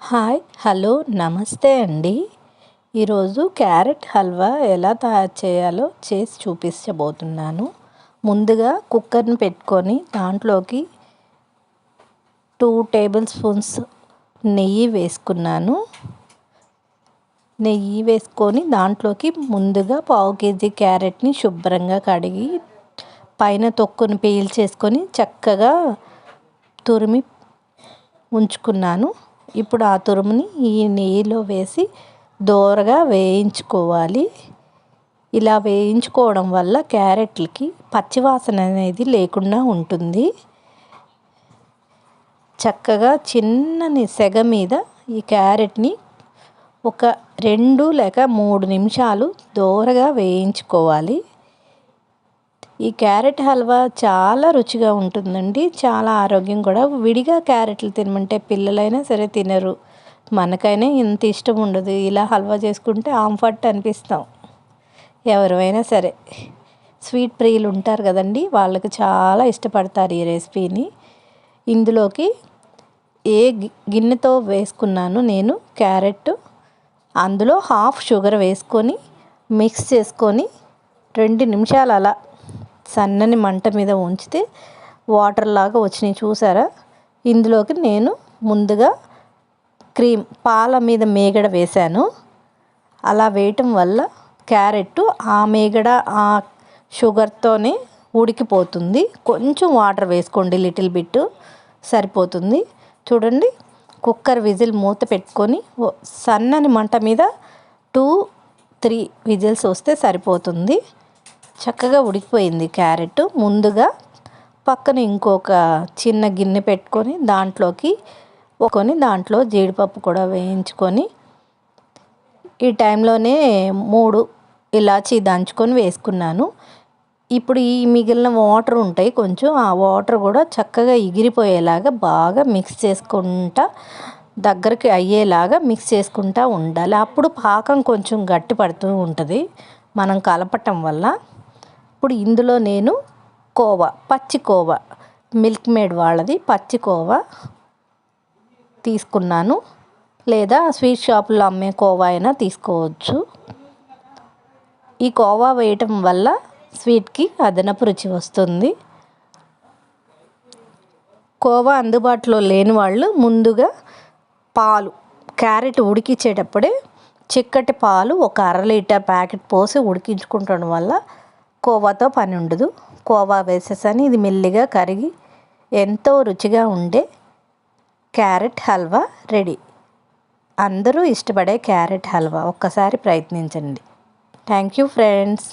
Hi hello నమస్తే అండి. ఈరోజు క్యారెట్ హల్వా ఎలా తయారు చేయాలో చేసి చూపించబోతున్నాను. ముందుగా కుక్కర్ని పెట్టుకొని దాంట్లోకి 2 టేబుల్ స్పూన్స్ నెయ్యి వేసుకున్నాను. నెయ్యి వేసుకొని దాంట్లోకి ముందుగా 1/2 కేజీ క్యారెట్ని శుభ్రంగా కడిగి పైన తొక్కుని పీల్చేసుకొని చక్కగా తురిమి ఉంచుకున్నాను. ఇప్పుడు ఆ తురుముని ఈ నెయ్యిలో వేసి దోరగా వేయించుకోవాలి. ఇలా వేయించుకోవడం వల్ల క్యారెట్లకి పచ్చివాసన అనేది లేకుండా ఉంటుంది. చక్కగా చిన్నని సెగ మీద ఈ క్యారెట్ని ఒక 2 లేక 3 నిమిషాలు దోరగా వేయించుకోవాలి. ఈ క్యారెట్ హల్వా చాలా రుచిగా ఉంటుందండి. చాలా ఆరోగ్యం కూడా. విడిగా క్యారెట్లు తినమంటే పిల్లలైనా సరే తినరు. మనకైనా ఇంత ఇష్టం ఉండదు. ఇలా హల్వా చేసుకుంటే ఆంఫట్ అనిపిస్తాం ఎవరైనా సరే. స్వీట్ ప్రియులు ఉంటారు కదండి, వాళ్ళకి చాలా ఇష్టపడతారు ఈ రెసిపీని. ఇందులోకి గిన్నెతో వేసుకున్నాను నేను క్యారెట్, అందులో హాఫ్ షుగర్ వేసుకొని మిక్స్ చేసుకొని 2 నిమిషాలు అలా సన్నని మంట మీద ఉంచితే వాటర్ లాగా వచ్చినాయి చూసారా. ఇందులోకి నేను ముందుగా పాల మీద మేగడ వేశాను. అలా వేయటం వల్ల క్యారెట్ ఆ మేగడ ఆ షుగర్తోనే ఉడికిపోతుంది. కొంచెం వాటర్ వేసుకోండి, లిటిల్ బిట్ సరిపోతుంది. చూడండి, కుక్కర్ విజిల్ మూత పెట్టుకొని సన్నని మంట మీద 2-3 విజిల్స్ వస్తే సరిపోతుంది. చక్కగా ఉడికిపోయింది క్యారెట్. ముందుగా పక్కన ఇంకొక చిన్న గిన్నె పెట్టుకొని దాంట్లో జీడిపప్పు కూడా వేయించుకొని ఈ టైంలోనే 3 ఇలాచీ దంచుకొని వేసుకున్నాను. ఇప్పుడు ఈ మిగిలిన వాటర్ ఉంటాయి కొంచెం, ఆ వాటర్ కూడా చక్కగా ఎగిరిపోయేలాగా బాగా మిక్స్ చేసుకుంటా దగ్గరికి అయ్యేలాగా మిక్స్ చేసుకుంటూ ఉండాలి. అప్పుడు పాకం కొంచెం గట్టి పడుతూ ఉంటుంది మనం కలపటం వల్ల. ఇప్పుడు ఇందులో నేను పచ్చి కోవా, మిల్క్ మేడ్ వాళ్ళది పచ్చి కోవా తీసుకున్నాను, లేదా స్వీట్ షాపులో అమ్మే కోవా అయినా తీసుకోవచ్చు. ఈ కోవా వేయటం వల్ల స్వీట్కి అదనపు రుచి వస్తుంది. కోవా అందుబాటులో లేని వాళ్ళు ముందుగా క్యారెట్ ఉడికించేటప్పుడే చిక్కటి పాలు ఒక 1/2 లీటర్ ప్యాకెట్ పోసి ఉడికించుకుంటడం వల్ల కోవాతో పని ఉండదు. కోవా వేసేసాను. ఇది మెల్లిగా కరిగి ఎంతో రుచిగా ఉండే క్యారెట్ హల్వా రెడీ. అందరూ ఇష్టపడే క్యారెట్ హల్వా ఒక్కసారి ప్రయత్నించండి. Thank you friends.